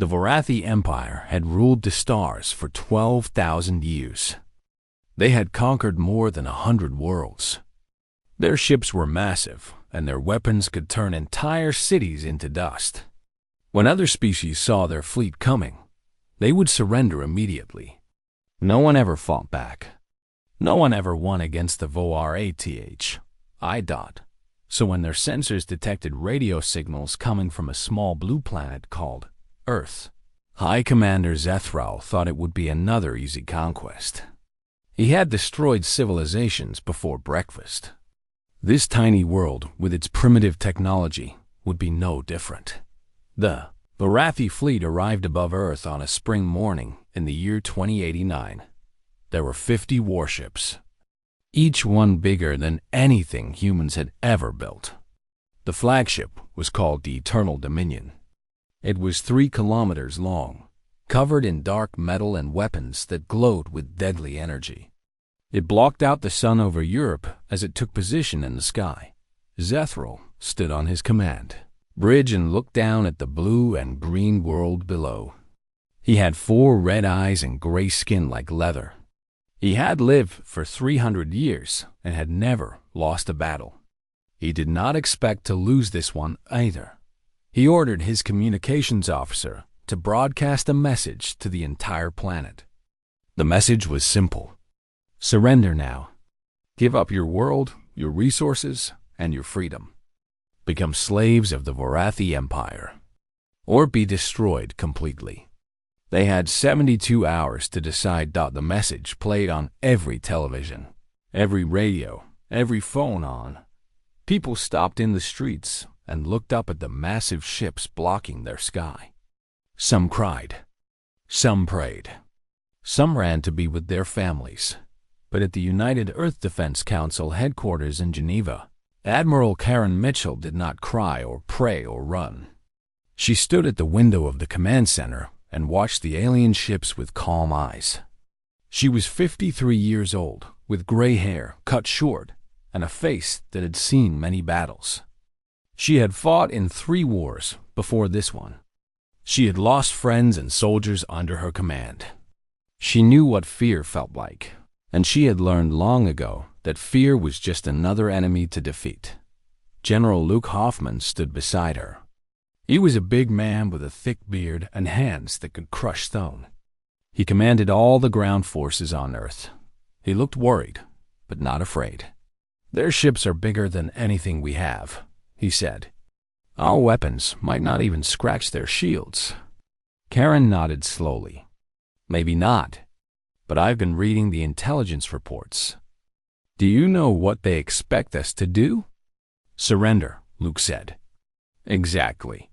The Vorathi Empire had ruled the stars for 12,000 years. They had conquered more than 100 worlds. Their ships were massive, and their weapons could turn entire cities into dust. When other species saw their fleet coming, they would surrender immediately. No one ever fought back. No one ever won against the Vorathi. So when their sensors detected radio signals coming from a small blue planet called Earth, High Commander Zethral thought it would be another easy conquest. He had destroyed civilizations before breakfast. This tiny world, with its primitive technology, would be no different. The Vorathi fleet arrived above Earth on a spring morning in the year 2089. There were 50 warships, each one bigger than anything humans had ever built. The flagship was called the Eternal Dominion. It was 3 kilometers long, covered in dark metal and weapons that glowed with deadly energy. It blocked out the sun over Europe as it took position in the sky. Zethral stood on his command bridge and looked down at the blue and green world below. He had 4 red eyes and gray skin like leather. He had lived for 300 years and had never lost a battle. He did not expect to lose this one either. He ordered his communications officer to broadcast a message to the entire planet. The message was simple. Surrender now. Give up your world, your resources, and your freedom. Become slaves of the Vorathi Empire, or be destroyed completely. They had 72 hours to decide. The message played on every television, every radio, every phone on. People stopped in the streets and looked up at the massive ships blocking their sky. Some cried. Some prayed. Some ran to be with their families. But at the United Earth Defense Council headquarters in Geneva, Admiral Karen Mitchell did not cry or pray or run. She stood at the window of the command center and watched the alien ships with calm eyes. She was 53 years old, with gray hair cut short and a face that had seen many battles. She had fought in 3 wars before this one. She had lost friends and soldiers under her command. She knew what fear felt like, and she had learned long ago that fear was just another enemy to defeat. General Luke Hoffman stood beside her. He was a big man with a thick beard and hands that could crush stone. He commanded all the ground forces on Earth. He looked worried, but not afraid. Their ships are bigger than anything we have, he said. Our weapons might not even scratch their shields. Karen nodded slowly. Maybe not, but I've been reading the intelligence reports. Do you know what they expect us to do? Surrender, Luke said. Exactly.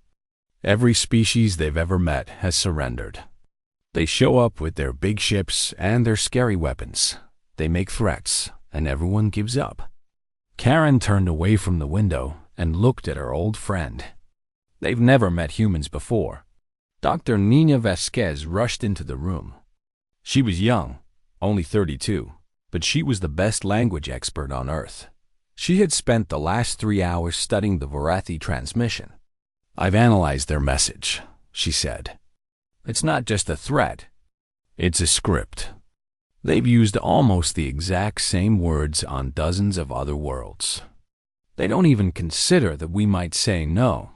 Every species they've ever met has surrendered. They show up with their big ships and their scary weapons. They make threats, and everyone gives up. Karen turned away from the window and looked at her old friend. They've never met humans before. Dr. Nina Vasquez rushed into the room. She was young, only 32, but she was the best language expert on Earth. She had spent the last 3 hours studying the Vorathi transmission. I've analyzed their message, she said. It's not just a threat. It's a script. They've used almost the exact same words on dozens of other worlds. They don't even consider that we might say no.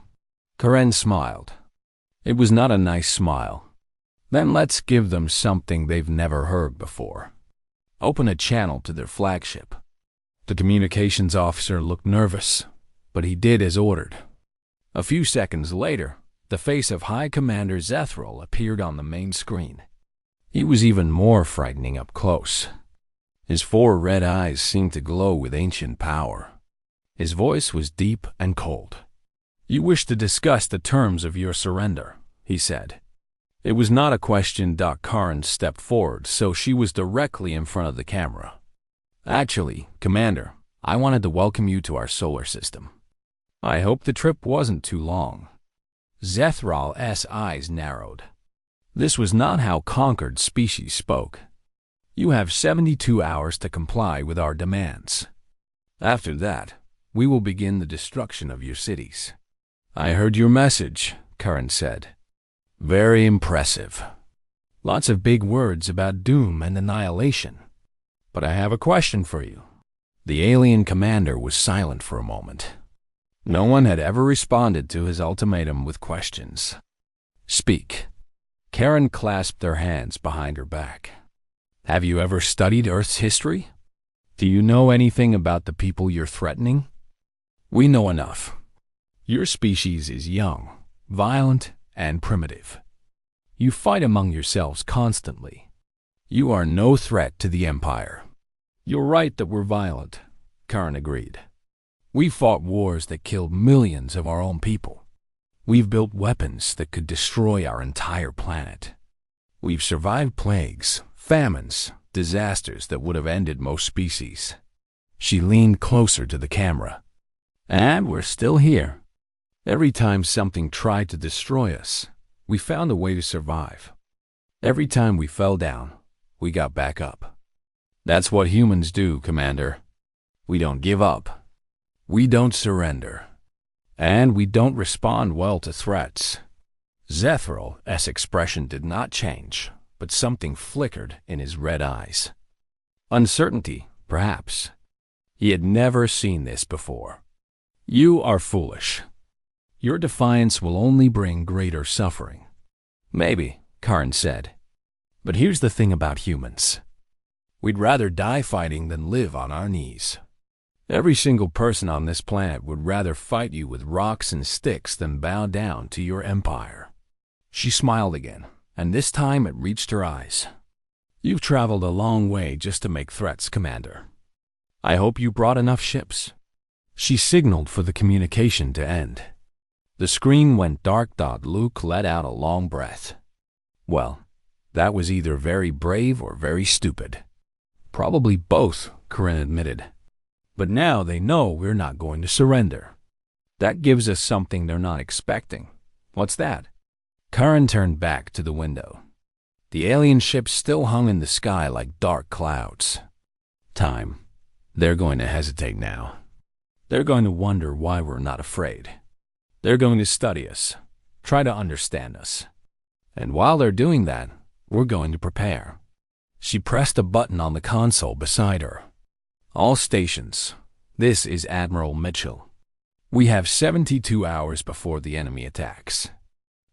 Karen smiled. It was not a nice smile. Then let's give them something they've never heard before. Open a channel to their flagship. The communications officer looked nervous, but he did as ordered. A few seconds later, the face of High Commander Zethral appeared on the main screen. He was even more frightening up close. His 4 red eyes seemed to glow with ancient power. His voice was deep and cold. You wish to discuss the terms of your surrender, he said. It was not a question. Karen stepped forward, so she was directly in front of the camera. Actually, Commander, I wanted to welcome you to our solar system. I hope the trip wasn't too long. Zethral's eyes narrowed. This was not how conquered species spoke. You have 72 hours to comply with our demands. After that, we will begin the destruction of your cities. I heard your message, Karen said. Very impressive. Lots of big words about doom and annihilation. But I have a question for you. The alien commander was silent for a moment. No one had ever responded to his ultimatum with questions. Speak. Karen clasped her hands behind her back. Have you ever studied Earth's history? Do you know anything about the people you're threatening? We know enough. Your species is young, violent, and primitive. You fight among yourselves constantly. You are no threat to the Empire. You're right that we're violent, Karen agreed. We fought wars that killed millions of our own people. We've built weapons that could destroy our entire planet. We've survived plagues, famines, disasters that would have ended most species. She leaned closer to the camera. And we're still here. Every time something tried to destroy us, we found a way to survive. Every time we fell down, we got back up. That's what humans do, Commander. We don't give up. We don't surrender. And we don't respond well to threats. Zethral's expression did not change, but something flickered in his red eyes. Uncertainty, perhaps. He had never seen this before. You are foolish. Your defiance will only bring greater suffering. Maybe, Karen said. But here's the thing about humans. We'd rather die fighting than live on our knees. Every single person on this planet would rather fight you with rocks and sticks than bow down to your empire. She smiled again, and this time it reached her eyes. You've traveled a long way just to make threats, Commander. I hope you brought enough ships. She signaled for the communication to end. The screen went dark. Luke let out a long breath. Well, that was either very brave or very stupid. Probably both, Corinne admitted. But now they know we're not going to surrender. That gives us something they're not expecting. What's that? Karen turned back to the window. The alien ships still hung in the sky like dark clouds. Time. They're going to hesitate now. They're going to wonder why we're not afraid. They're going to study us, try to understand us. And while they're doing that, we're going to prepare. She pressed a button on the console beside her. All stations, this is Admiral Mitchell. We have 72 hours before the enemy attacks.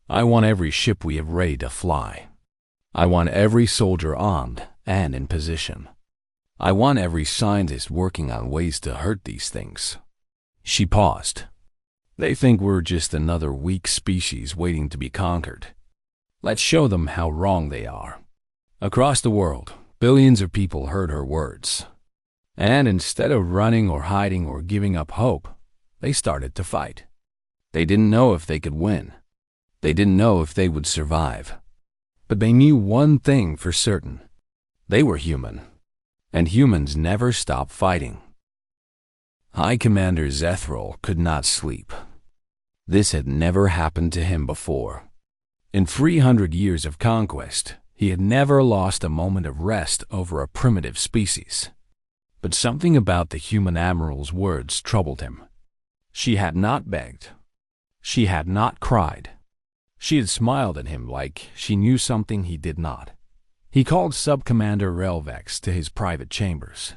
I want every ship we have ready to fly. I want every soldier armed and in position. I want every scientist working on ways to hurt these things. She paused. They think we're just another weak species waiting to be conquered. Let's show them how wrong they are. Across the world, billions of people heard her words. And instead of running or hiding or giving up hope, they started to fight. They didn't know if they could win. They didn't know if they would survive. But they knew one thing for certain. They were human. And humans never stop fighting. High Commander Zethral could not sleep. This had never happened to him before. In 300 years of conquest, he had never lost a moment of rest over a primitive species. But something about the human admiral's words troubled him. She had not begged. She had not cried. She had smiled at him like she knew something he did not. He called Sub-Commander Relvex to his private chambers.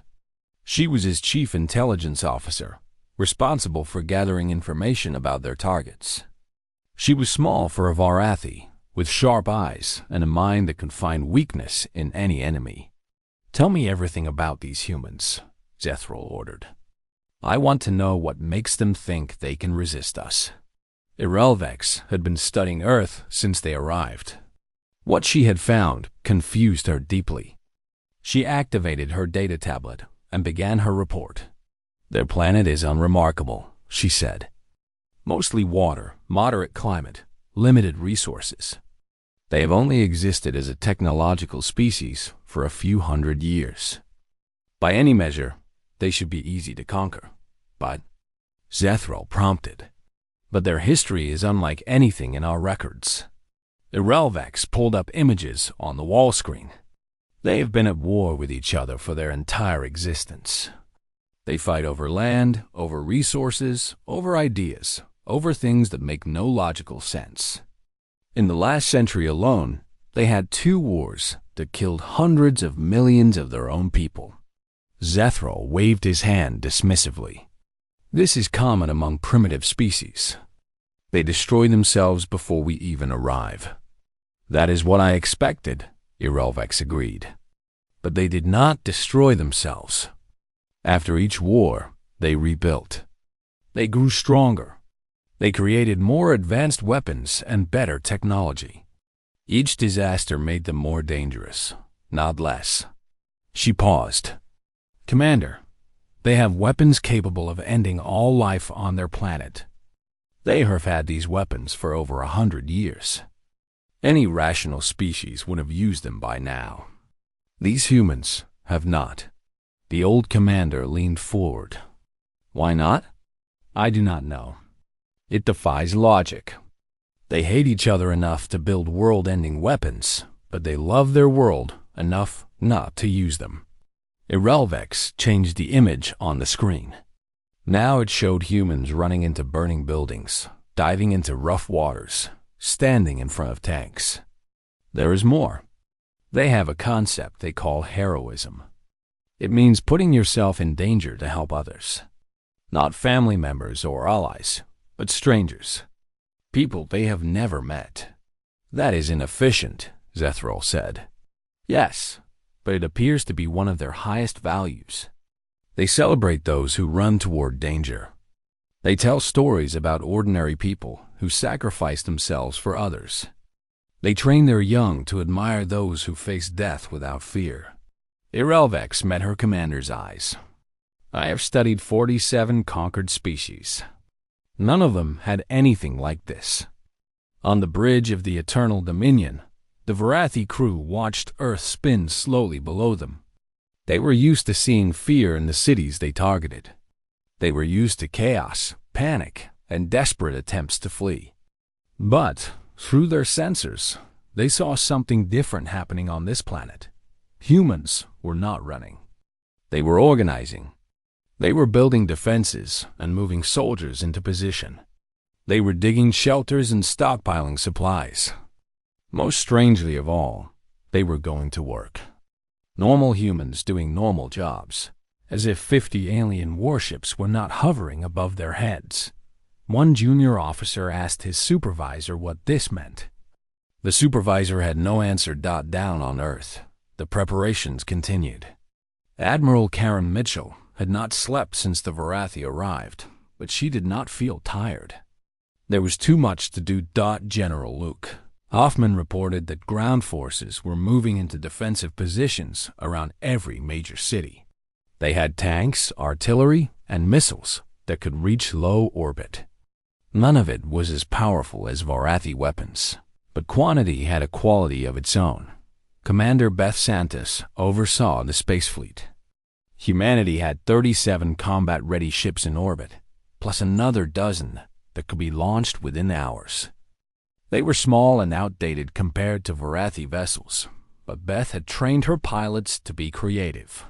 She was his chief intelligence officer, responsible for gathering information about their targets. She was small for a Varathi, with sharp eyes and a mind that could find weakness in any enemy. Tell me everything about these humans, Zethral ordered. I want to know what makes them think they can resist us. Irelvex had been studying Earth since they arrived. What she had found confused her deeply. She activated her data tablet and began her report. Their planet is unremarkable, she said. Mostly water, moderate climate, limited resources. They have only existed as a technological species for a few hundred years. By any measure, they should be easy to conquer. But, Zethral prompted, but their history is unlike anything in our records. Irelvex pulled up images on the wall screen. They have been at war with each other for their entire existence. They fight over land, over resources, over ideas, over things that make no logical sense. In the last century alone, they had 2 wars that killed hundreds of millions of their own people. Zethral waved his hand dismissively. This is common among primitive species. They destroy themselves before we even arrive. That is what I expected, Irelvex agreed. But they did not destroy themselves. After each war, they rebuilt. They grew stronger. They created more advanced weapons and better technology. Each disaster made them more dangerous, not less. She paused. Commander, they have weapons capable of ending all life on their planet. They have had these weapons for over 100 years. Any rational species would have used them by now. These humans have not. The old commander leaned forward. Why not? I do not know. It defies logic. They hate each other enough to build world-ending weapons, but they love their world enough not to use them. Irelvex changed the image on the screen. Now it showed humans running into burning buildings, diving into rough waters, standing in front of tanks. There is more. They have a concept they call heroism. It means putting yourself in danger to help others. Not family members or allies, but strangers. People they have never met. That is inefficient, Zethral said. Yes, but it appears to be one of their highest values. They celebrate those who run toward danger. They tell stories about ordinary people who sacrifice themselves for others. They train their young to admire those who face death without fear. Irelvex met her commander's eyes. I have studied 47 conquered species. None of them had anything like this. On the bridge of the Eternal Dominion, the Varathi crew watched Earth spin slowly below them. They were used to seeing fear in the cities they targeted. They were used to chaos, panic, and desperate attempts to flee. But, through their sensors, they saw something different happening on this planet. Humans were not running. They were organizing. They were building defenses and moving soldiers into position. They were digging shelters and stockpiling supplies. Most strangely of all, they were going to work. Normal humans doing normal jobs, as if 50 alien warships were not hovering above their heads. One junior officer asked his supervisor what this meant. The supervisor had no answer. Down on Earth, the preparations continued. Admiral Karen Mitchell had not slept since the Varathi arrived, but she did not feel tired. There was too much to do. General Luke Hoffman reported that ground forces were moving into defensive positions around every major city. They had tanks, artillery, and missiles that could reach low orbit. None of it was as powerful as Varathi weapons, but quantity had a quality of its own. Commander Beth Santos oversaw the space fleet. Humanity had 37 combat-ready ships in orbit, plus another dozen that could be launched within hours. They were small and outdated compared to Varathi vessels, but Beth had trained her pilots to be creative.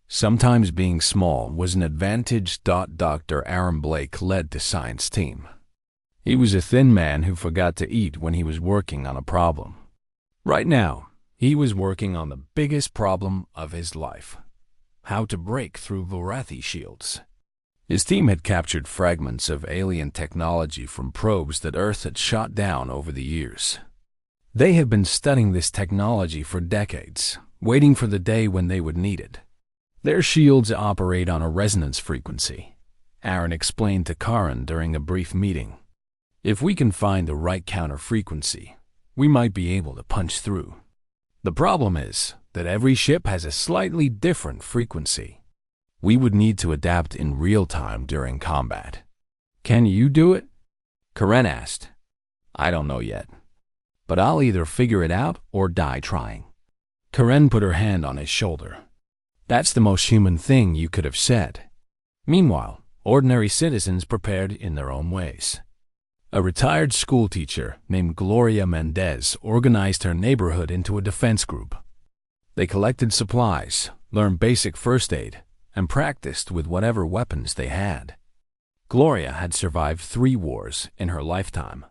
Sometimes being small was an advantage. Dr. Aaron Blake led the science team. He was a thin man who forgot to eat when he was working on a problem. Right now, he was working on the biggest problem of his life: how to break through Varathi shields. His team had captured fragments of alien technology from probes that Earth had shot down over the years. They had been studying this technology for decades, waiting for the day when they would need it. Their shields operate on a resonance frequency, Aaron explained to Karen during a brief meeting. If we can find the right counter frequency, we might be able to punch through. The problem is that every ship has a slightly different frequency. We would need to adapt in real time during combat. Can you do it? Karen asked. I don't know yet, but I'll either figure it out or die trying. Karen put her hand on his shoulder. That's the most human thing you could have said. Meanwhile, ordinary citizens prepared in their own ways. A retired schoolteacher named Gloria Mendez organized her neighborhood into a defense group. They collected supplies, learned basic first aid, and practiced with whatever weapons they had. Gloria had survived 3 wars in her lifetime.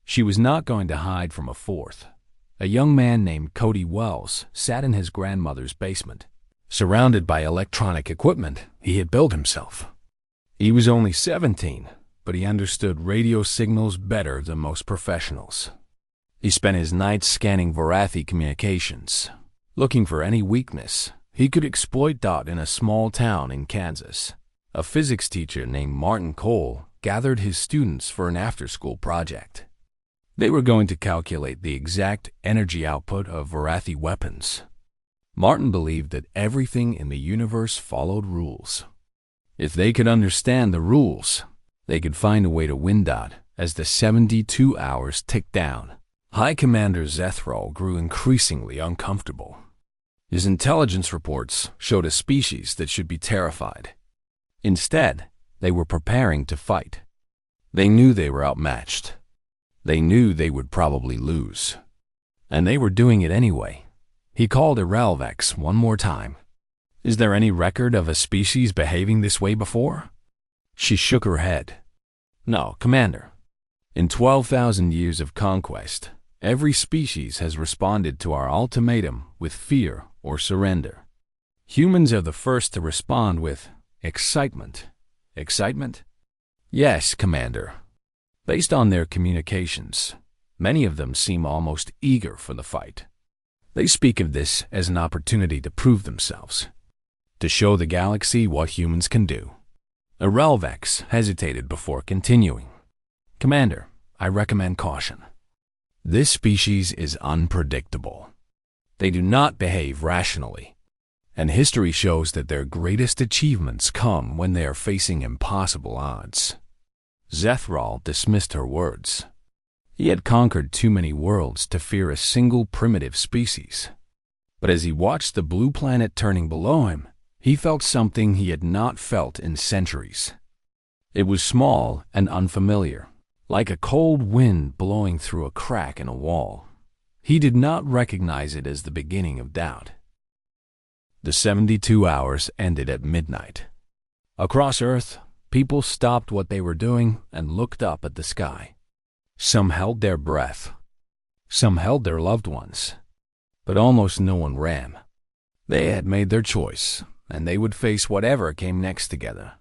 She was not going to hide from a fourth. A young man named Cody Wells sat in his grandmother's basement, surrounded by electronic equipment he had built himself. He was only 17, but he understood radio signals better than most professionals. He spent his nights scanning Vorathi communications, looking for any weakness he could exploit. In a small town in Kansas, a physics teacher named Martin Cole gathered his students for an after-school project. They were going to calculate the exact energy output of Vorathi weapons. Martin believed that everything in the universe followed rules. If they could understand the rules, they could find a way to win. As the 72 hours ticked down, High Commander Zethral grew increasingly uncomfortable. His intelligence reports showed a species that should be terrified. Instead, they were preparing to fight. They knew they were outmatched. They knew they would probably lose. And they were doing it anyway. He called Irelvex one more time. "Is there any record of a species behaving this way before?" She shook her head. "No, Commander. In 12,000 years of conquest, every species has responded to our ultimatum with fear or surrender. Humans are the first to respond with excitement." "Excitement?" "Yes, Commander. Based on their communications, many of them seem almost eager for the fight. They speak of this as an opportunity to prove themselves, to show the galaxy what humans can do." Irelvex hesitated before continuing. "Commander, I recommend caution. This species is unpredictable. They do not behave rationally, and history shows that their greatest achievements come when they are facing impossible odds." Zethral dismissed her words. He had conquered too many worlds to fear a single primitive species. But as he watched the blue planet turning below him, he felt something he had not felt in centuries. It was small and unfamiliar, like a cold wind blowing through a crack in a wall. He did not recognize it as the beginning of doubt. The 72 hours ended at midnight. Across Earth, people stopped what they were doing and looked up at the sky. Some held their breath. Some held their loved ones. But almost no one ran. They had made their choice, and they would face whatever came next together.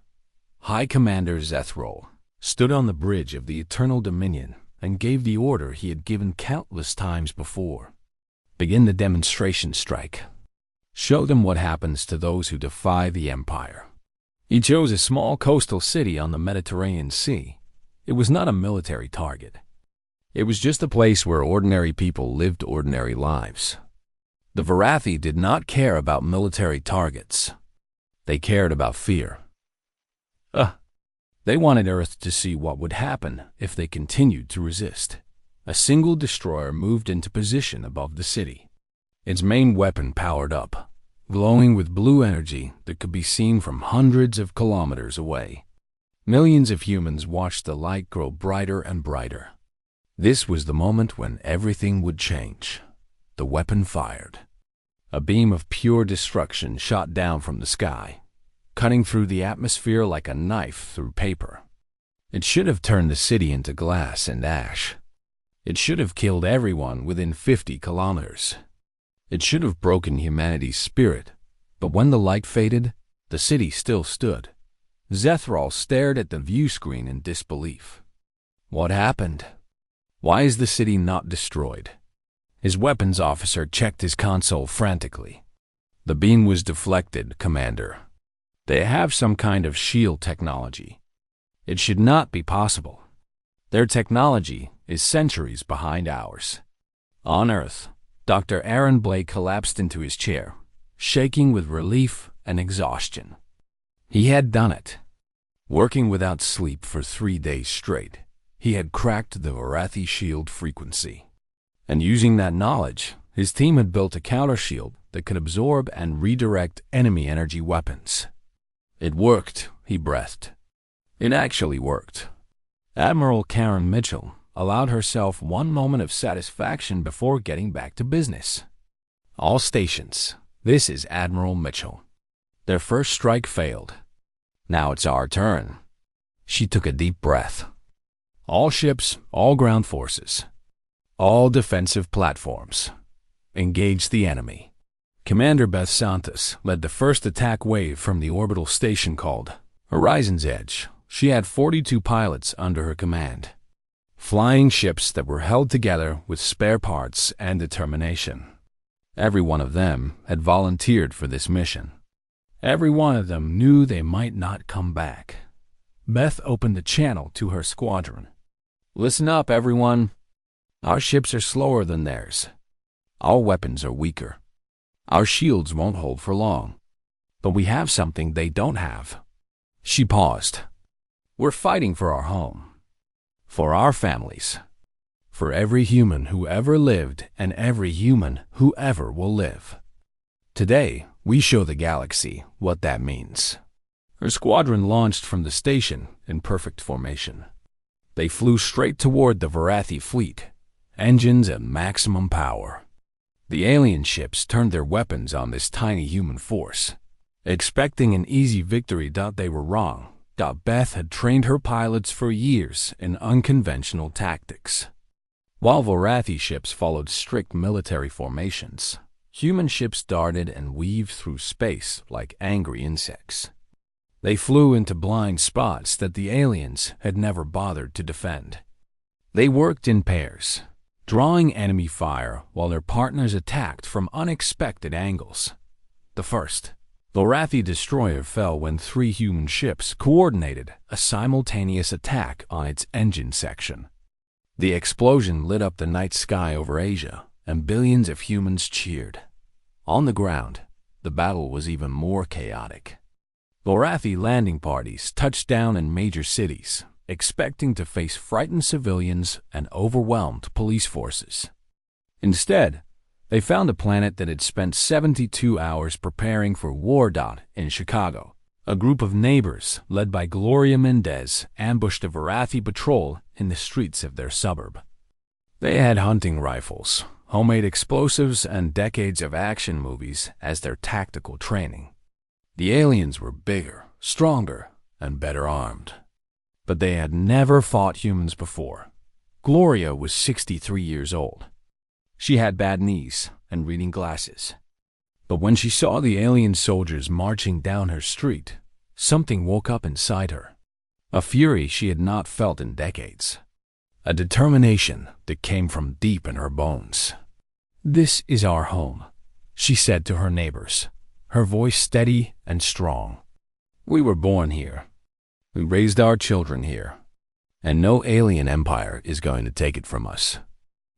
High Commander Zethral stood on the bridge of the Eternal Dominion and gave the order he had given countless times before. "Begin the demonstration strike. Show them what happens to those who defy the Empire." He chose a small coastal city on the Mediterranean Sea. It was not a military target. It was just a place where ordinary people lived ordinary lives. The Vorathi did not care about military targets. They cared about fear. They wanted Earth to see what would happen if they continued to resist. A single destroyer moved into position above the city. Its main weapon powered up, glowing with blue energy that could be seen from hundreds of kilometers away. Millions of humans watched the light grow brighter and brighter. This was the moment when everything would change. The weapon fired. A beam of pure destruction shot down from the sky, cutting through the atmosphere like a knife through paper. It should have turned the city into glass and ash. It should have killed everyone within 50 kilometers. It should have broken humanity's spirit, but when the light faded, the city still stood. Zethral stared at the view screen in disbelief. What happened? Why is the city not destroyed? His weapons officer checked his console frantically. "The beam was deflected, Commander. They have some kind of shield technology. It should not be possible. Their technology is centuries behind ours." On Earth, Dr. Aaron Blake collapsed into his chair, shaking with relief and exhaustion. He had done it. Working without sleep for 3 days straight, he had cracked the Vorathi shield frequency. And using that knowledge, his team had built a counter-shield that could absorb and redirect enemy energy weapons. It worked, he breathed. It actually worked. Admiral Karen Mitchell allowed herself one moment of satisfaction before getting back to business. "All stations, this is Admiral Mitchell. Their first strike failed. Now it's our turn." She took a deep breath. All ships, all ground forces, all defensive platforms. Engage the enemy. Commander Beth Santos led the first attack wave from the orbital station called Horizon's Edge. She had 42 pilots under her command, flying ships that were held together with spare parts and determination. Every one of them had volunteered for this mission. Every one of them knew they might not come back. Beth opened the channel to her squadron. Listen up, everyone. Our ships are slower than theirs. Our weapons are weaker. Our shields won't hold for long. But we have something they don't have. She paused. We're fighting for our home, for our families, for every human who ever lived and every human who ever will live. Today, we show the galaxy what that means. Her squadron launched from the station in perfect formation. They flew straight toward the Varathi fleet, engines at maximum power. The alien ships turned their weapons on this tiny human force, expecting an easy victory. They were wrong. Beth had trained her pilots for years in unconventional tactics. While Varathi ships followed strict military formations, human ships darted and weaved through space like angry insects. They flew into blind spots that the aliens had never bothered to defend. They worked in pairs, drawing enemy fire while their partners attacked from unexpected angles. The first Varathi destroyer fell when 3 human ships coordinated a simultaneous attack on its engine section. The explosion lit up the night sky over Asia, and billions of humans cheered. On the ground, the battle was even more chaotic. Varathi landing parties touched down in major cities, expecting to face frightened civilians and overwhelmed police forces. Instead, they found a planet that had spent 72 hours preparing for war. In Chicago, a group of neighbors led by Gloria Mendez ambushed a Varathi patrol in the streets of their suburb. They had hunting rifles, homemade explosives, and decades of action movies as their tactical training. The aliens were bigger, stronger, and better armed. But they had never fought humans before. Gloria was 63 years old. She had bad knees and reading glasses. But when she saw the alien soldiers marching down her street, something woke up inside her. A fury she had not felt in decades. A determination that came from deep in her bones. "This is our home," she said to her neighbors, her voice steady and strong. "We were born here. We raised our children here. And no alien empire is going to take it from us."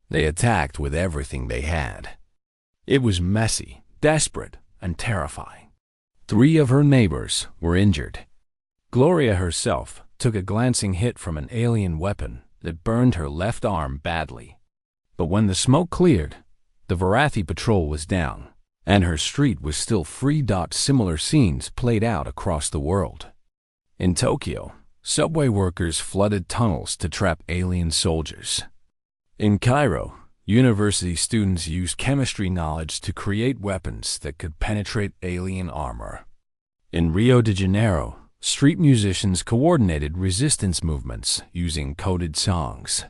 They attacked with everything they had. It was messy, desperate, and terrifying. 3 of her neighbors were injured. Gloria herself took a glancing hit from an alien weapon that burned her left arm badly. But when the smoke cleared, the Varathi patrol was down, and her street was still free. Similar scenes played out across the world. In Tokyo, subway workers flooded tunnels to trap alien soldiers. In Cairo, university students used chemistry knowledge to create weapons that could penetrate alien armor. In Rio de Janeiro, street musicians coordinated resistance movements using coded songs.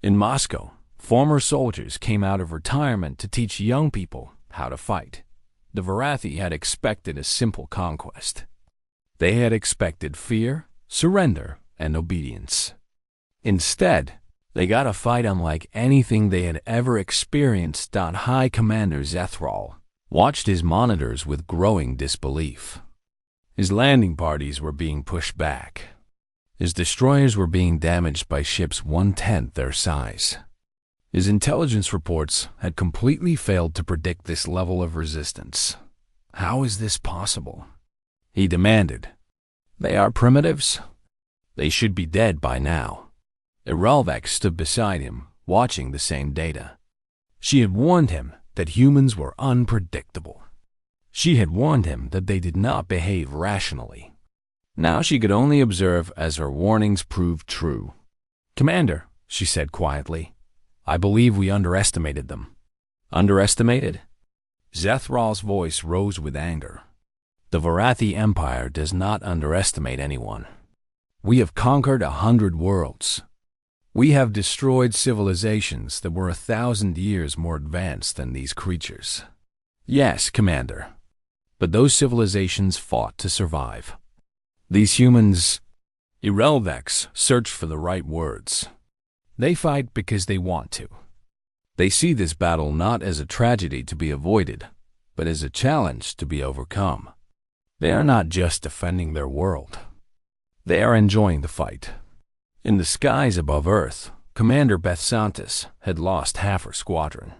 In Moscow, former soldiers came out of retirement to teach young people how to fight. The Varathi had expected a simple conquest. They had expected fear, surrender, and obedience. Instead, they got a fight unlike anything they had ever experienced. High Commander Zethral watched his monitors with growing disbelief. His landing parties were being pushed back. His destroyers were being damaged by ships 1/10 their size. His intelligence reports had completely failed to predict this level of resistance. "How is this possible?" he demanded. "They are primitives. They should be dead by now." Iralvak stood beside him, watching the same data. She had warned him that humans were unpredictable. She had warned him that they did not behave rationally. Now she could only observe as her warnings proved true. "Commander," she said quietly, "I believe we underestimated them." "Underestimated?" Zethral's voice rose with anger. "The Varathi Empire does not underestimate anyone. We have conquered 100 worlds. We have destroyed civilizations that were 1,000 years more advanced than these creatures. Yes, Commander. But those civilizations fought to survive. These humans, Irelvex, searched for the right words. They fight because they want to. They see this battle not as a tragedy to be avoided, but as a challenge to be overcome. They are not just defending their world. They are enjoying the fight. In the skies above Earth, Commander Beth Santos had lost half her squadron.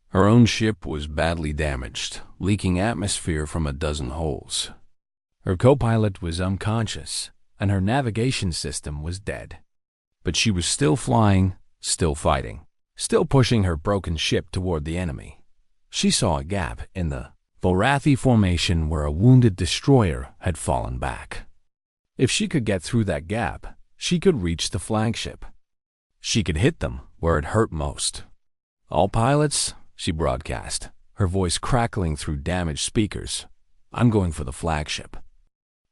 Her own ship was badly damaged, leaking atmosphere from a dozen holes. Her co-pilot was unconscious, and her navigation system was dead. But she was still flying, still fighting, still pushing her broken ship toward the enemy. She saw a gap in the Vorathi formation where a wounded destroyer had fallen back. If she could get through that gap, she could reach the flagship. She could hit them where it hurt most. All pilots, she broadcast, her voice crackling through damaged speakers. I'm going for the flagship.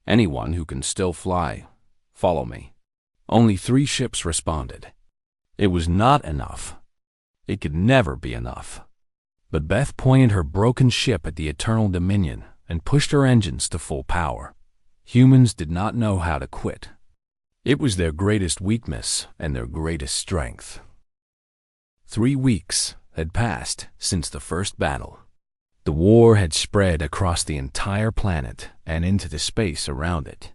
Anyone who can still fly, follow me. Only 3 ships responded. It was not enough. It could never be enough. But Beth pointed her broken ship at the Eternal Dominion and pushed her engines to full power. Humans did not know how to quit. It was their greatest weakness and their greatest strength. 3 weeks had passed since the first battle. The war had spread across the entire planet and into the space around it.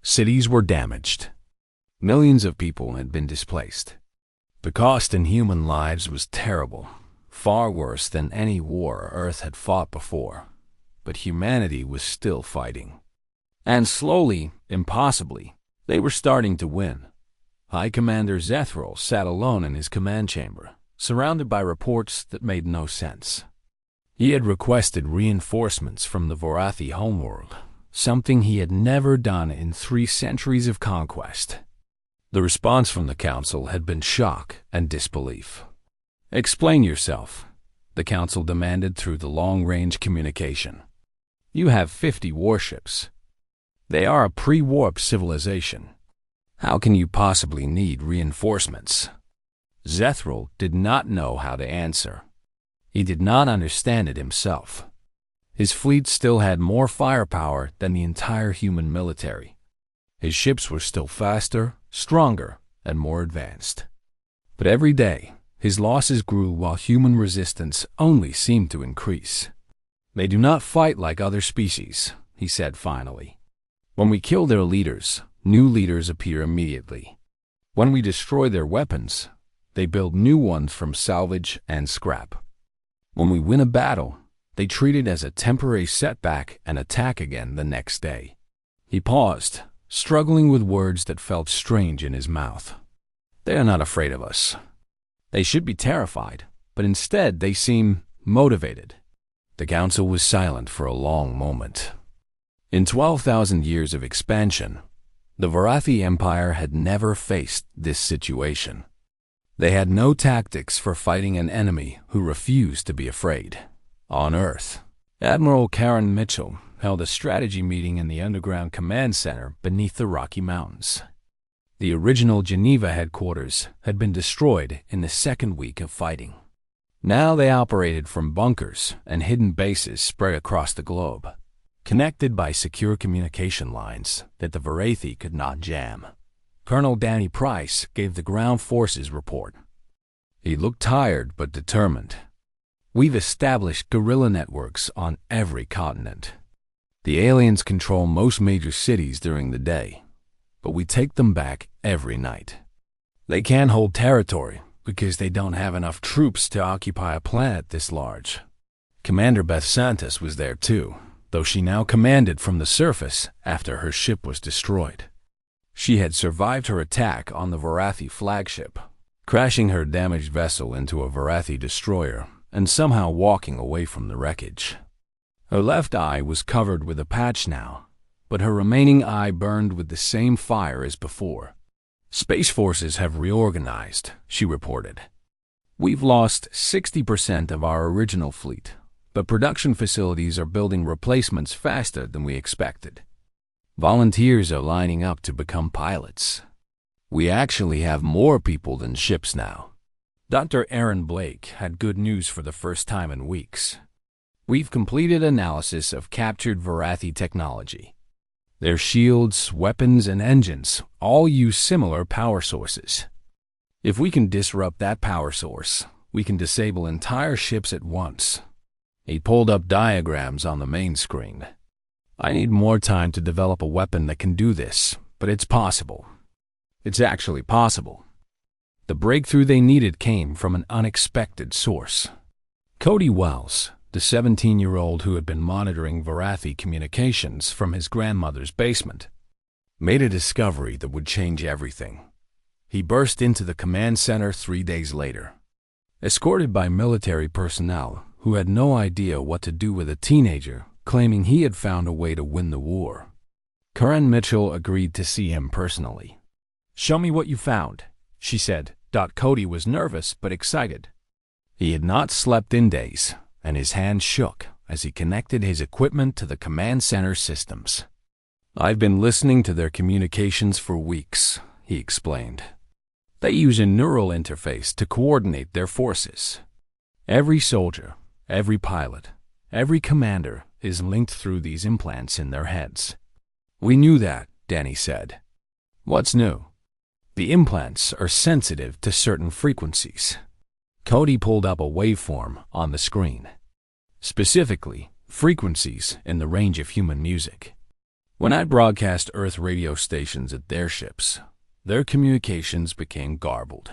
Cities were damaged. Millions of people had been displaced. The cost in human lives was terrible, far worse than any war Earth had fought before. But humanity was still fighting. And slowly, impossibly, they were starting to win. High Commander Zethril sat alone in his command chamber, surrounded by reports that made no sense. He had requested reinforcements from the Vorathi homeworld, something he had never done in 3 centuries of conquest. The response from the council had been shock and disbelief. Explain yourself, the council demanded through the long-range communication. You have 50 warships. They are a pre-warp civilization. How can you possibly need reinforcements? Zethril did not know how to answer. He did not understand it himself. His fleet still had more firepower than the entire human military. His ships were still faster, stronger, and more advanced. But every day, his losses grew while human resistance only seemed to increase. They do not fight like other species, he said finally. When we kill their leaders, new leaders appear immediately. When we destroy their weapons, they build new ones from salvage and scrap. When we win a battle, they treat it as a temporary setback and attack again the next day. He paused, struggling with words that felt strange in his mouth. They are not afraid of us. They should be terrified, but instead they seem motivated. The council was silent for a long moment. In 12,000 years of expansion, the Vorathi Empire had never faced this situation. They had no tactics for fighting an enemy who refused to be afraid. On Earth, Admiral Karen Mitchell held a strategy meeting in the underground command center beneath the Rocky Mountains. The original Geneva headquarters had been destroyed in the 2nd week of fighting. Now they operated from bunkers and hidden bases spread across the globe, connected by secure communication lines that the Vorathi could not jam. Colonel Danny Price gave the ground forces report. He looked tired but determined. We've established guerrilla networks on every continent. The aliens control most major cities during the day, but we take them back every night. They can't hold territory because they don't have enough troops to occupy a planet this large. Commander Beth Santos was there too, though she now commanded from the surface after her ship was destroyed. She had survived her attack on the Vorathi flagship, crashing her damaged vessel into a Vorathi destroyer and somehow walking away from the wreckage. Her left eye was covered with a patch now, but her remaining eye burned with the same fire as before. Space forces have reorganized, she reported. We've lost 60% of our original fleet, but production facilities are building replacements faster than we expected. Volunteers are lining up to become pilots. We actually have more people than ships now. Dr. Aaron Blake had good news for the first time in weeks. We've completed analysis of captured Varathi technology. Their shields, weapons, and engines all use similar power sources. If we can disrupt that power source, we can disable entire ships at once. He pulled up diagrams on the main screen. I need more time to develop a weapon that can do this, but it's possible. It's actually possible. The breakthrough they needed came from an unexpected source. Cody Wells, the 17-year-old who had been monitoring Varathi communications from his grandmother's basement, made a discovery that would change everything. He burst into the command center 3 days later. Escorted by military personnel who had no idea what to do with a teenager claiming he had found a way to win the war, Karen Mitchell agreed to see him personally. "Show me what you found," she said. Cody was nervous but excited. He had not slept in days, and his hands shook as he connected his equipment to the command center systems. "I've been listening to their communications for weeks," he explained. "They use a neural interface to coordinate their forces. Every soldier, every pilot, every commander is linked through these implants in their heads." "We knew that," Danny said. "What's new?" "The implants are sensitive to certain frequencies." Cody pulled up a waveform on the screen. Specifically, frequencies in the range of human music. When I broadcast Earth radio stations at their ships, their communications became garbled.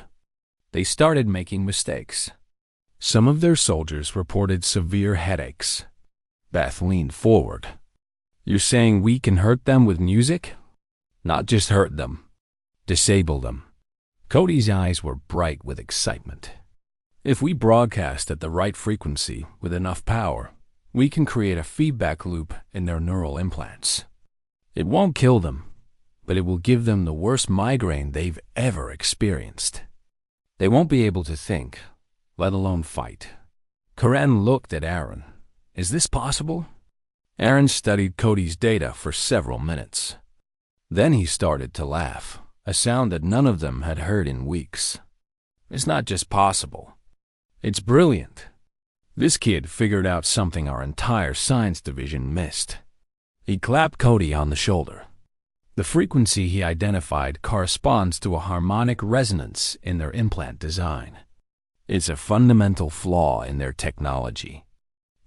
They started making mistakes. Some of their soldiers reported severe headaches. Beth leaned forward. "You're saying we can hurt them with music?" "Not just hurt them. Disable them." Cody's eyes were bright with excitement. "If we broadcast at the right frequency with enough power, we can create a feedback loop in their neural implants. It won't kill them, but it will give them the worst migraine they've ever experienced. They won't be able to think, let alone fight." Karen looked at Aaron. "Is this possible?" Aaron studied Cody's data for several minutes. Then he started to laugh, a sound that none of them had heard in weeks. "It's not just possible. It's brilliant. This kid figured out something our entire science division missed." He clapped Cody on the shoulder. "The frequency he identified corresponds to a harmonic resonance in their implant design. It's a fundamental flaw in their technology.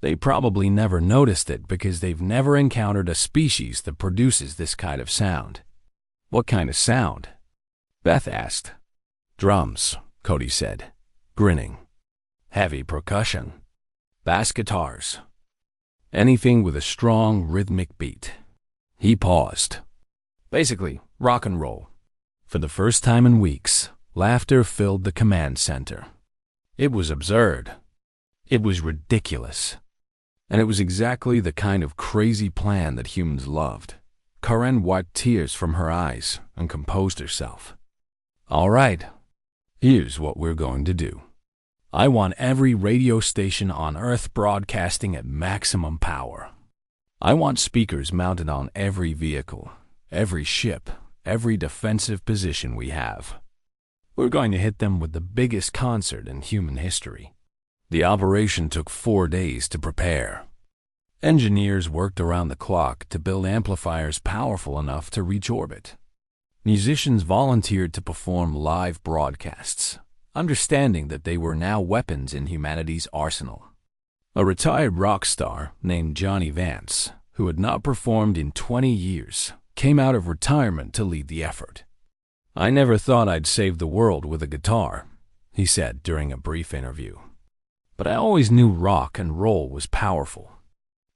They probably never noticed it because they've never encountered a species that produces this kind of sound." "What kind of sound?" Beth asked. "Drums," Cody said, grinning. "Heavy percussion. Bass guitars. Anything with a strong rhythmic beat." He paused. "Basically, rock and roll." For the first time in weeks, laughter filled the command center. It was absurd. It was ridiculous. And it was exactly the kind of crazy plan that humans loved. Karen wiped tears from her eyes and composed herself. "All right, here's what we're going to do. I want every radio station on Earth broadcasting at maximum power. I want speakers mounted on every vehicle, every ship, every defensive position we have. We're going to hit them with the biggest concert in human history." The operation took 4 days to prepare. Engineers worked around the clock to build amplifiers powerful enough to reach orbit. Musicians volunteered to perform live broadcasts, understanding that they were now weapons in humanity's arsenal. A retired rock star named Johnny Vance, who had not performed in 20 years, came out of retirement to lead the effort. "I never thought I'd save the world with a guitar," he said during a brief interview. "But I always knew rock and roll was powerful.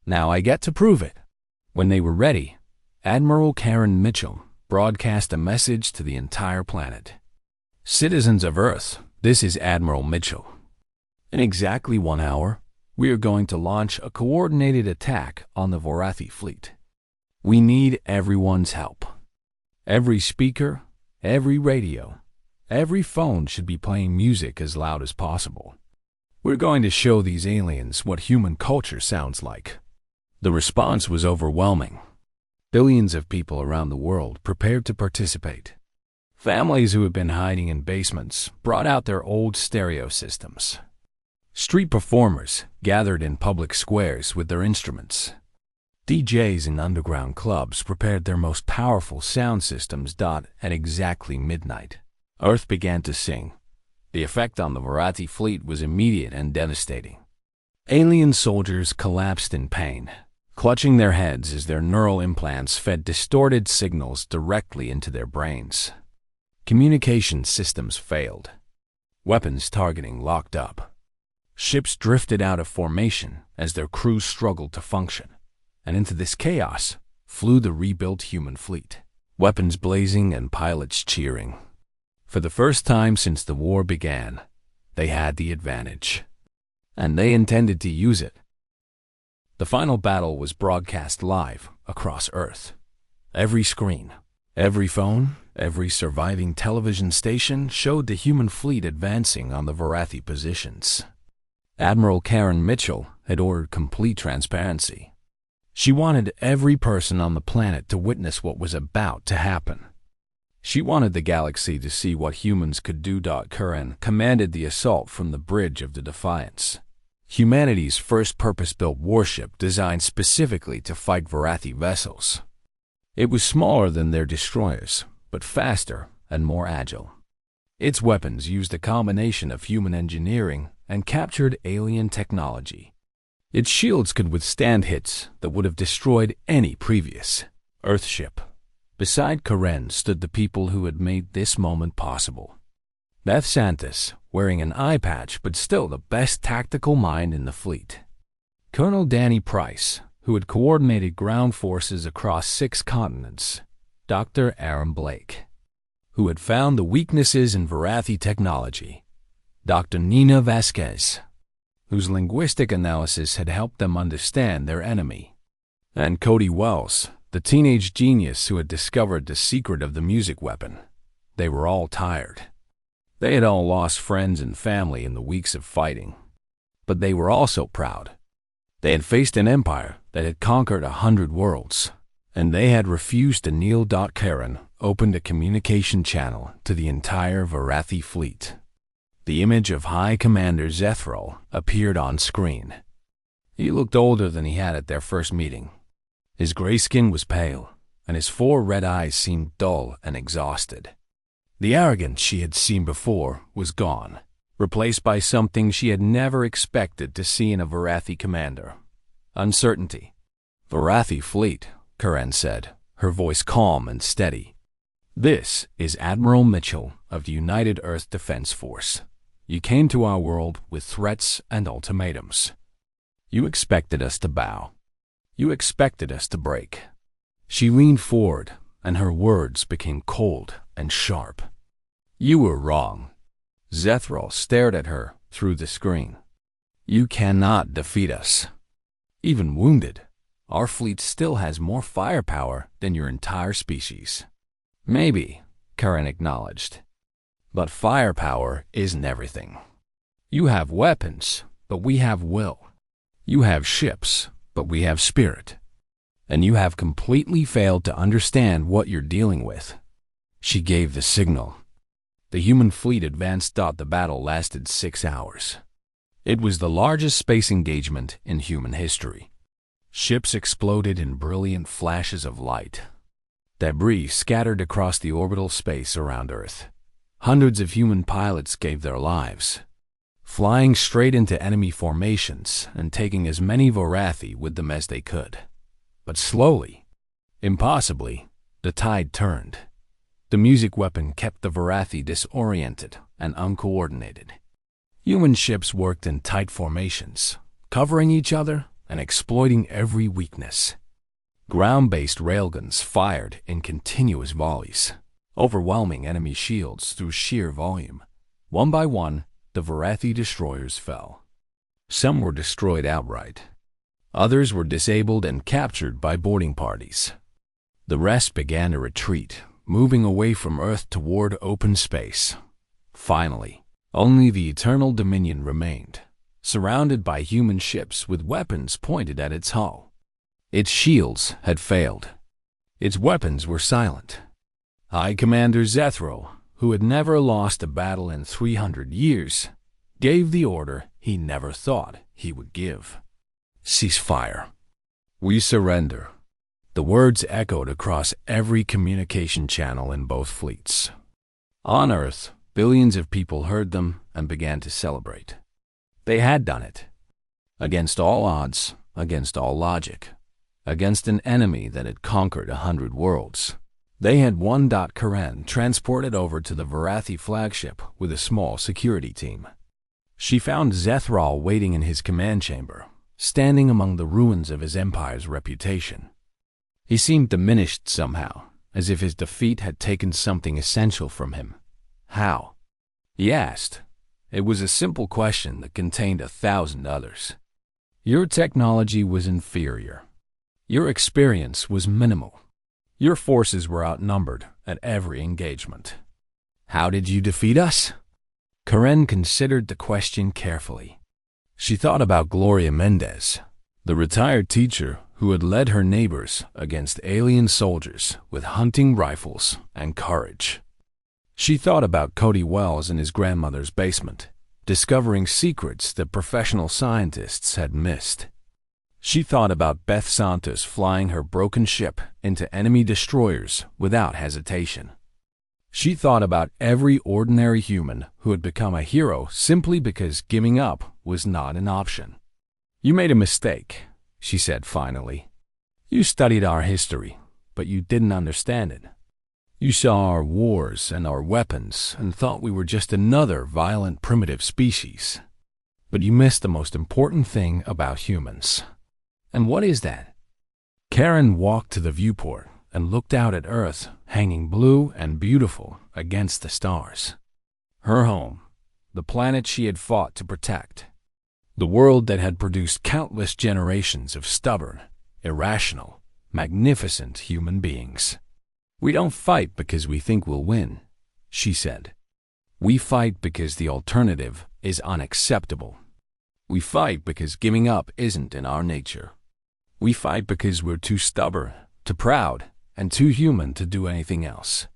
Now I get to prove it." When they were ready, Admiral Karen Mitchell broadcast a message to the entire planet. "Citizens of Earth, this is Admiral Mitchell. In exactly 1 hour, we are going to launch a coordinated attack on the Varathi fleet. We need everyone's help. Every speaker, every radio, every phone should be playing music as loud as possible. We're going to show these aliens what human culture sounds like." The response was overwhelming. Billions of people around the world prepared to participate. Families who had been hiding in basements brought out their old stereo systems. Street performers gathered in public squares with their instruments. DJs in underground clubs prepared their most powerful sound systems. At exactly midnight, Earth began to sing. The effect on the Variety fleet was immediate and devastating. Alien soldiers collapsed in pain, clutching their heads as their neural implants fed distorted signals directly into their brains. Communication systems failed. Weapons targeting locked up. Ships drifted out of formation as their crews struggled to function. And into this chaos flew the rebuilt human fleet, weapons blazing and pilots cheering. For the first time since the war began, they had the advantage. And they intended to use it. The final battle was broadcast live across Earth. Every screen, every phone, every surviving television station showed the human fleet advancing on the Variety positions. Admiral Karen Mitchell had ordered complete transparency. She wanted every person on the planet to witness what was about to happen. She wanted the galaxy to see what humans could do. Karen commanded the assault from the bridge of the Defiance, humanity's first purpose-built warship designed specifically to fight Variety vessels. It was smaller than their destroyers, but faster and more agile. Its weapons used a combination of human engineering and captured alien technology. Its shields could withstand hits that would have destroyed any previous Earthship. Beside Karen stood the people who had made this moment possible. Beth Santis, wearing an eye patch but still the best tactical mind in the fleet. Colonel Danny Price, who had coordinated ground forces across 6 continents. Dr. Aaron Blake, who had found the weaknesses in Variety technology. Dr. Nina Vasquez, whose linguistic analysis had helped them understand their enemy. And Cody Wells, the teenage genius who had discovered the secret of the music weapon. They were all tired. They had all lost friends and family in the weeks of fighting. But they were also proud. They had faced an empire that had conquered 100 worlds, and they had refused to kneel. Karen opened a communication channel to the entire Variety fleet. The image of High Commander Zethral appeared on screen. He looked older than he had at their first meeting. His gray skin was pale, and his 4 red eyes seemed dull and exhausted. The arrogance she had seen before was gone, replaced by something she had never expected to see in a Variety commander: uncertainty. "Variety fleet," Karen said, her voice calm and steady. "This is Admiral Mitchell of the United Earth Defense Force. You came to our world with threats and ultimatums. You expected us to bow. You expected us to break." She leaned forward, and her words became cold and sharp. "You were wrong." Zethral stared at her through the screen. "You cannot defeat us. Even wounded, our fleet still has more firepower than your entire species." "Maybe," Karen acknowledged. "But firepower isn't everything. You have weapons, but we have will. You have ships, but we have spirit. And you have completely failed to understand what you're dealing with." She gave the signal. The human fleet advanced. The battle lasted 6 hours. It was the largest space engagement in human history. Ships exploded in brilliant flashes of light. Debris scattered across the orbital space around Earth. Hundreds of human pilots gave their lives, flying straight into enemy formations and taking as many Variety with them as they could. But slowly, impossibly, the tide turned. The music weapon kept the Variety disoriented and uncoordinated. Human ships worked in tight formations, covering each other and exploiting every weakness. Ground-based railguns fired in continuous volleys, overwhelming enemy shields through sheer volume. One by one, the Variety destroyers fell. Some were destroyed outright. Others were disabled and captured by boarding parties. The rest began to retreat, moving away from Earth toward open space. Finally, only the Eternal Dominion remained, surrounded by human ships with weapons pointed at its hull. Its shields had failed. Its weapons were silent. High Commander Zethro, who had never lost a battle in 300 years, gave the order he never thought he would give. Ceasefire. We surrender. The words echoed across every communication channel in both fleets. On Earth, billions of people heard them and began to celebrate. They had done it. Against all odds, against all logic, against an enemy that had conquered 100 worlds. They had won. Karen transported over to the Varathi flagship with a small security team. She found Zethral waiting in his command chamber, standing among the ruins of his empire's reputation. He seemed diminished somehow, as if his defeat had taken something essential from him. How? He asked. It was a simple question that contained 1,000 others. Your technology was inferior. Your experience was minimal. Your forces were outnumbered at every engagement. How did you defeat us? Karen considered the question carefully. She thought about Gloria Mendez, the retired teacher who had led her neighbors against alien soldiers with hunting rifles and courage. She thought about Cody Wells in his grandmother's basement, discovering secrets that professional scientists had missed. She thought about Beth Santos flying her broken ship into enemy destroyers without hesitation. She thought about every ordinary human who had become a hero simply because giving up was not an option. You made a mistake, she said finally. You studied our history, but you didn't understand it. You saw our wars and our weapons and thought we were just another violent primitive species. But you missed the most important thing about humans. And what is that? Karen walked to the viewport and looked out at Earth, hanging blue and beautiful against the stars. Her home, the planet she had fought to protect. The world that had produced countless generations of stubborn, irrational, magnificent human beings. We don't fight because we think we'll win, she said. We fight because the alternative is unacceptable. We fight because giving up isn't in our nature. We fight because we're too stubborn, too proud, and too human to do anything else.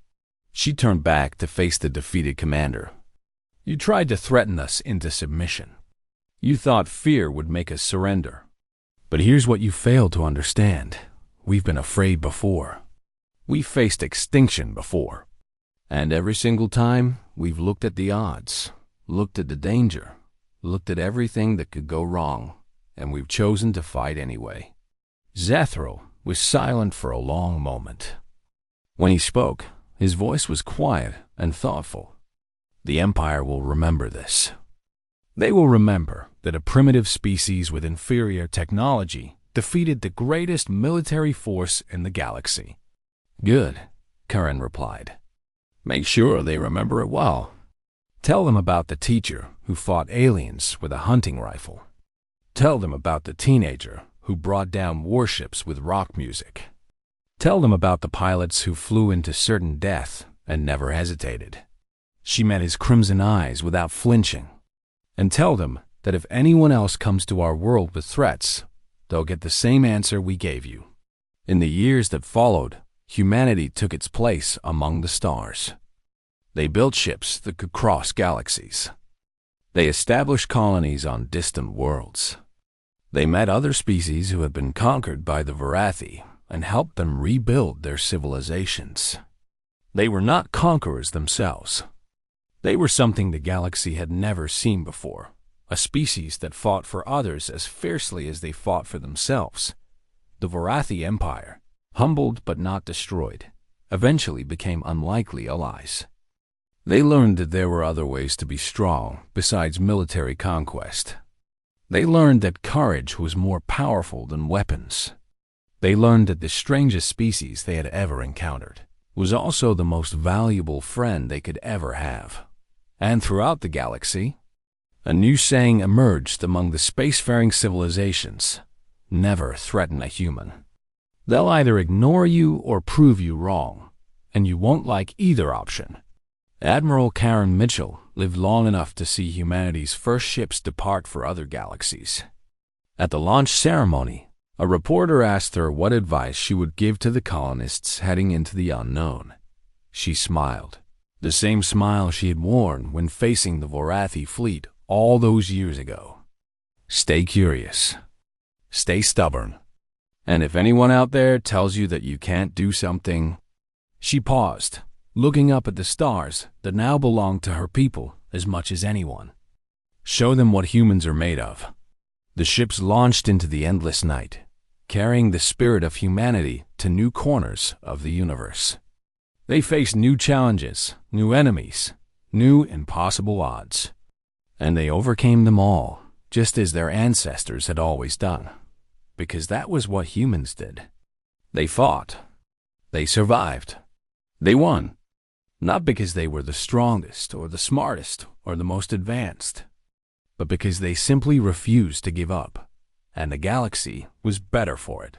She turned back to face the defeated commander. You tried to threaten us into submission. You thought fear would make us surrender. But here's what you failed to understand. We've been afraid before. We faced extinction before. And every single time, we've looked at the odds, looked at the danger, looked at everything that could go wrong, and we've chosen to fight anyway. Zethro was silent for a long moment. When he spoke, his voice was quiet and thoughtful. The Empire will remember this. They will remember that a primitive species with inferior technology defeated the greatest military force in the galaxy. Good, Karen replied. Make sure they remember it well. Tell them about the teacher who fought aliens with a hunting rifle. Tell them about the teenager who brought down warships with rock music. Tell them about the pilots who flew into certain death and never hesitated. She met his crimson eyes without flinching. And tell them that if anyone else comes to our world with threats, they'll get the same answer we gave you. In the years that followed, humanity took its place among the stars. They built ships that could cross galaxies. They established colonies on distant worlds. They met other species who had been conquered by the Varathi and helped them rebuild their civilizations. They were not conquerors themselves. They were something the galaxy had never seen before, a species that fought for others as fiercely as they fought for themselves. The Varathi Empire, humbled but not destroyed, eventually became unlikely allies. They learned that there were other ways to be strong besides military conquest. They learned that courage was more powerful than weapons. They learned that the strangest species they had ever encountered was also the most valuable friend they could ever have. And throughout the galaxy, a new saying emerged among the spacefaring civilizations: never threaten a human. They'll either ignore you or prove you wrong, and you won't like either option. Admiral Karen Mitchell lived long enough to see humanity's first ships depart for other galaxies. At the launch ceremony, a reporter asked her what advice she would give to the colonists heading into the unknown. She smiled, the same smile she had worn when facing the Vorathi fleet all those years ago. Stay curious. Stay stubborn. And if anyone out there tells you that you can't do something... She paused, looking up at the stars that now belonged to her people as much as anyone. Show them what humans are made of. The ships launched into the endless night, carrying the spirit of humanity to new corners of the universe. They faced new challenges, new enemies, new impossible odds. And they overcame them all, just as their ancestors had always done, because that was what humans did. They fought. They survived. They won. Not because they were the strongest or the smartest or the most advanced, but because they simply refused to give up, and the galaxy was better for it.